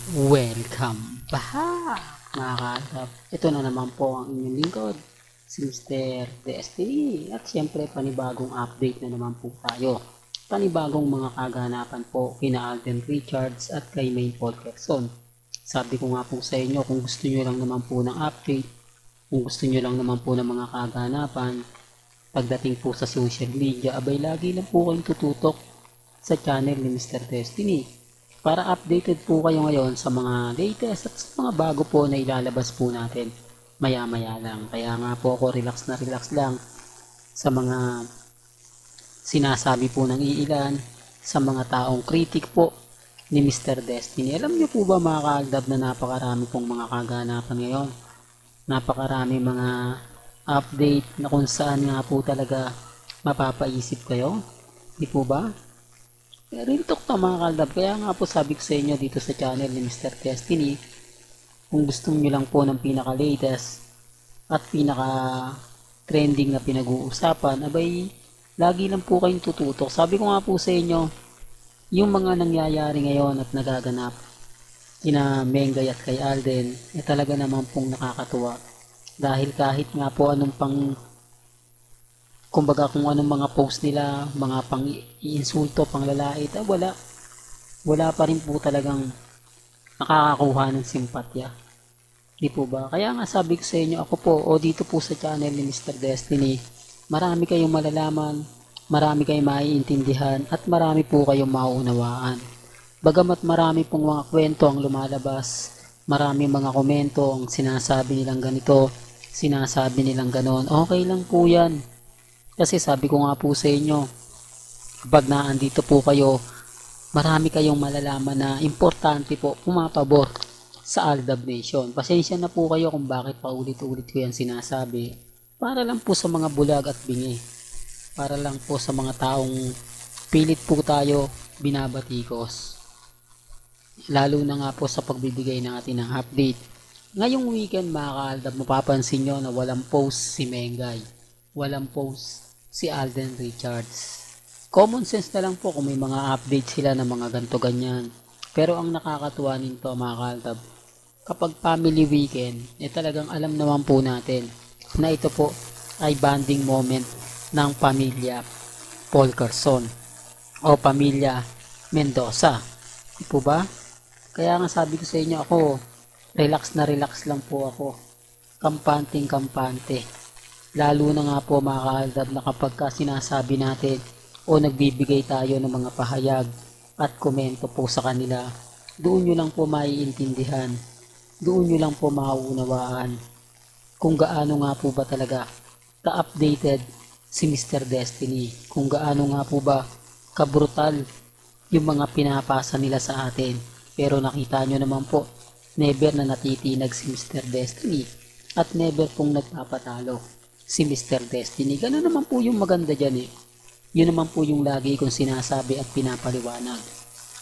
Welcome back mga kalab. Ito na naman po ang inyong lingkod, si Mr. Destiny. At syempre panibagong update na naman po tayo. Panibagong mga kaganapan po kina Alden Richards at kay May Polkerson. Sabi ko nga po sa inyo, kung gusto nyo lang naman po ng update, kung gusto nyo lang naman po ng mga kaganapan, pagdating po sa social media, abay lagi lang po kayong tututok sa channel ni Mr. Destiny para updated po kayo ngayon sa mga latest at sa mga bago po na ilalabas po natin maya maya lang. Kaya nga po ako relax na relax lang sa mga sinasabi po ng iilan, sa mga taong kritik po ni Mr. Destiny. Alam niyo po ba mga kaaldab na napakarami pong mga kaganapan ngayon, napakarami mga update na kung saan nga po talaga mapapaisip kayo, di po ba? Real talk na mga kaldab. Kaya nga po sabi ko sa inyo dito sa channel ni Mr. Destiny, kung gusto nyo lang po ng pinaka latest at pinaka trending na pinag-uusapan, abay lagi lang po kayong tututok. Sabi ko nga po sa inyo, yung mga nangyayari ngayon at nagaganap kina Mengay at kay Alden, talaga naman pong nakakatuwa. Dahil kahit nga po anong pang kumbaga kung anong mga post nila, mga pang-iinsulto, pang-lalait, wala pa rin po talagang nakakakuha ng simpatya. Di po ba? Kaya nga sabi ko sa inyo, ako po, o dito po sa channel ni Mr. Destiny, marami kayong malalaman, marami kayong maiintindihan, at marami po kayong mauunawaan. Bagamat marami pong mga kwento ang lumalabas, marami mga komento ang sinasabi nilang ganito, sinasabi nilang ganon, okay lang po yan. Kasi sabi ko nga po sa inyo, kapag naandito po kayo, marami kayong malalaman na importante po pumapabor sa Aldab Nation. Pasensya na po kayo kung bakit paulit-ulit ko yan sinasabi. Para lang po sa mga bulag at bingi. Para lang po sa mga taong pilit po tayo binabatikos. Lalo na nga po sa pagbibigay ng atin ng update. Ngayong weekend mga ka-Aldab, mapapansin nyo na walang post si Mengay. Walang post si Alden Richards. Common sense na lang po kung may mga update sila ng mga ganto ganyan. Pero ang nakakatuwa nito mga kaltab, kapag family weekend, talagang alam naman po natin na ito po ay bonding moment ng pamilya Polkerson o pamilya Mendoza. Di po ba? Kaya nga sabi ko sa inyo, ako relax na relax lang po ako. Kampanting kampante. Lalo na nga po mga kaaldab na kapag sinasabi natin o nagbibigay tayo ng mga pahayag at komento po sa kanila, doon nyo lang po maiintindihan, doon nyo lang po mauunawaan kung gaano nga po ba talaga ka-updated si Mr. Destiny, kung gaano nga po ba kabrutal yung mga pinapasa nila sa atin. Pero nakita nyo naman po, never na natitinag si Mr. Destiny at never pong nagpapatalo si Mr. Destiny. Ganun naman po yung maganda dyan eh. Yun naman po yung lagi kong sinasabi at pinapaliwanag.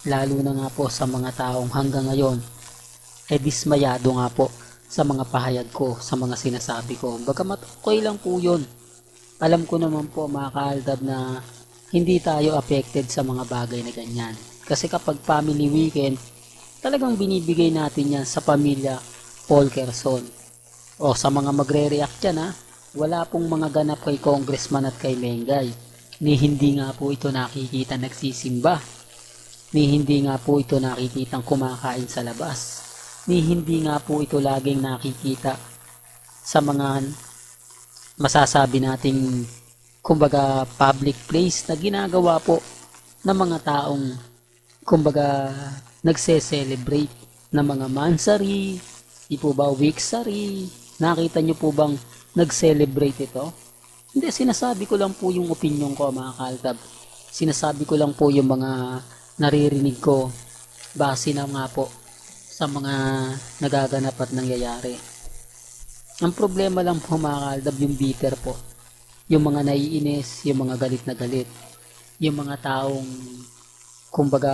Lalo na nga po sa mga taong hanggang ngayon dismayado nga po sa mga pahayag ko, sa mga sinasabi ko. Bagamat okay lang po yun. Alam ko naman po mga kaaldab na hindi tayo affected sa mga bagay na ganyan. Kasi kapag family weekend, talagang binibigay natin yan sa pamilya Polkerson. O sa mga magre-react dyan ha, wala pong mga ganap kay Congressman at kay Mengay. Ni hindi nga po ito nakikita nagsisimba. Ni hindi nga po ito nakikitang kumakain sa labas. Ni hindi nga po ito laging nakikita sa mga masasabi nating kumbaga public place na ginagawa po ng mga taong kumbaga nagse-celebrate ng mga mansari, di po ba weeksari. Nakita nyo po bang nag-celebrate ito? Hindi, sinasabi ko lang po yung opinion ko mga kaltab. Sinasabi ko lang po yung mga naririnig ko base na nga po sa mga nagaganap at nangyayari. Ang problema lang po mga kaltab, yung bitter po. Yung mga naiinis, yung mga galit na galit. Yung mga taong kumbaga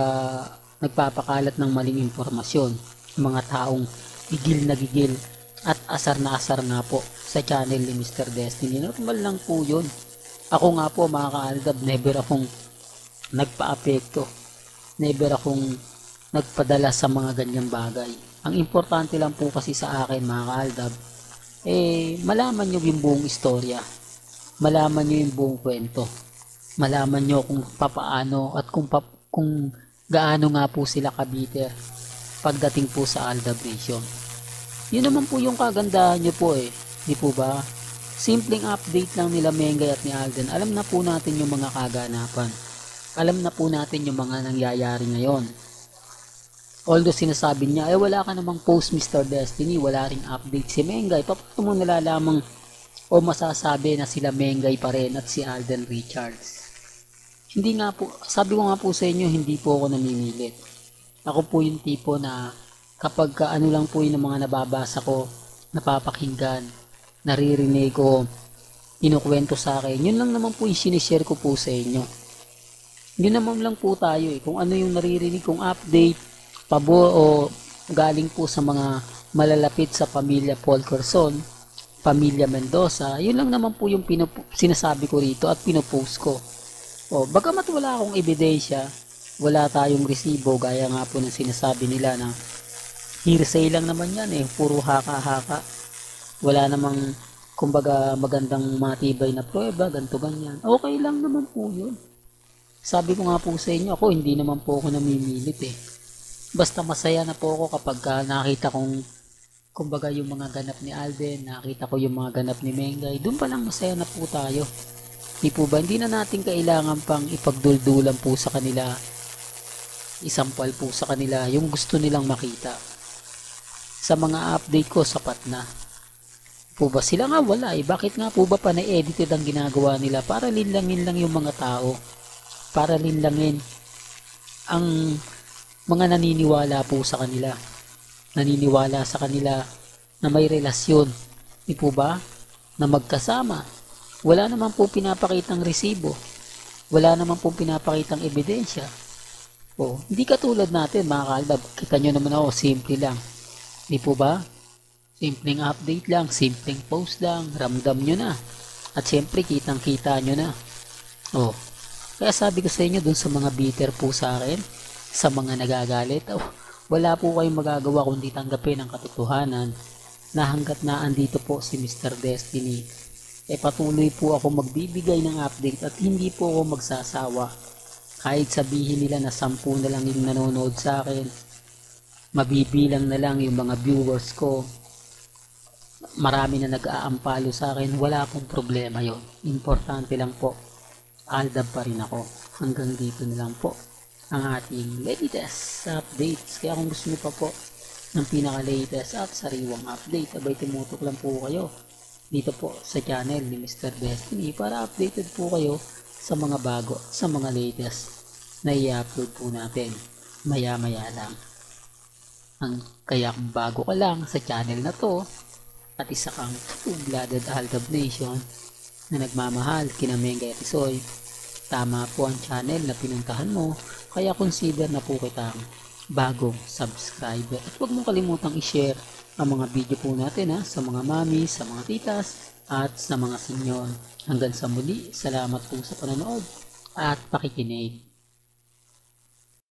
nagpapakalat ng maling impormasyon. Yung mga taong gigil na gigil at asar na asar nga po sa channel ni Mr. Destiny. Normal lang po yun. Ako nga po mga kaaldab, never akong nagpa-apekto. Never akong nagpadala sa mga ganyang bagay. Ang importante lang po kasi sa akin mga kaaldab, malaman nyo yung buong istorya, malaman nyo yung buong kwento, malaman nyo kung papaano at kung gaano nga po sila kabiter pagdating po sa Aldab Nation. Yun naman po yung kagandahan nyo po di po ba? Simpleng update lang nila Mengay at ni Alden. Alam na po natin yung mga kaganapan. Alam na po natin yung mga nangyayari ngayon. Although sinasabi niya, wala ka namang post Mr. Destiny, wala ring update si Mengay. Paano mo nalalamang o masasabi na sila Mengay pa rin at si Alden Richards? Hindi nga po, sabi ko nga po sa inyo, hindi po ako namimilit. Ako po yung tipo na kapag ano lang po yung mga nababasa ko, napapakinggan, naririnig ko, inukwento sa akin, yun lang naman po yung sinishare ko po sa inyo. Yun naman lang po tayo kung ano yung naririnig kong update, pabor o galing po sa mga malalapit sa pamilya Paul Corazon, pamilya Mendoza, yun lang naman po yung sinasabi ko rito at pinopost ko. Bagamat wala akong ebidensya, wala tayong resibo, gaya nga po ng sinasabi nila na hearsay lang naman yan puro haka-haka. Wala namang, kumbaga, magandang matibay na prueba, ganto ganyan. Okay lang naman po yun. Sabi ko nga po sa inyo, ako hindi naman po ako namimilit Basta masaya na po ako kapag nakita kong, kumbaga, yung mga ganap ni Alden, nakita ko yung mga ganap ni Mengay, doon pa lang masaya na po tayo. Di po ba? Hindi na natin kailangan pang ipagduldulan po sa kanila, isampal po sa kanila yung gusto nilang makita. Sa mga update ko, sapat na. Po ba? Sila nga wala Bakit nga po ba pa na-edited ang ginagawa nila? Para linlangin lang yung mga tao. Para linlangin ang mga naniniwala po sa kanila. Naniniwala sa kanila na may relasyon. Di po ba? Na magkasama. Wala naman po pinapakitang resibo. Wala naman po pinapakitang ebidensya. Hindi katulad natin mga kaaldab. Kita nyo naman ako, simple lang. Di po ba? Simpleng update lang, simpleng post lang, ramdam nyo na. At syempre, kitang-kita nyo na. Kaya sabi ko sa inyo, dun sa mga bitter po sa akin, sa mga nagagalit, wala po kayong magagawa kundi tanggapin ang katotohanan na hanggat na andito po si Mr. Destiny, patuloy po ako magbibigay ng update at hindi po ako magsasawa. Kahit sabihin nila na 10 na lang yung nanonood sa akin, mabibilang na lang yung mga viewers ko, marami na nag-aampalo sa akin, wala pong problema yon. Importante lang po, Aldab pa rin ako. Hanggang dito na lang po ang ating latest updates. Kaya kung gusto nyo pa po ng pinaka-latest at sariwang update, abay tumutok lang po kayo dito po sa channel ni Mr. Destiny para updated po kayo sa mga bago, sa mga latest na i-upload po natin maya-maya lang. Kaya kung bago ka lang sa channel na to at isa kang full-blooded Aldab Nation na nagmamahal kina Mengay at Isoy, tama po ang channel na pinuntahan mo, kaya consider na po kitang bagong subscriber. At huwag mong kalimutang i-share ang mga video po natin sa mga mami, sa mga titas at sa mga senyor. Hanggang sa muli, salamat po sa panonood at pakikinig.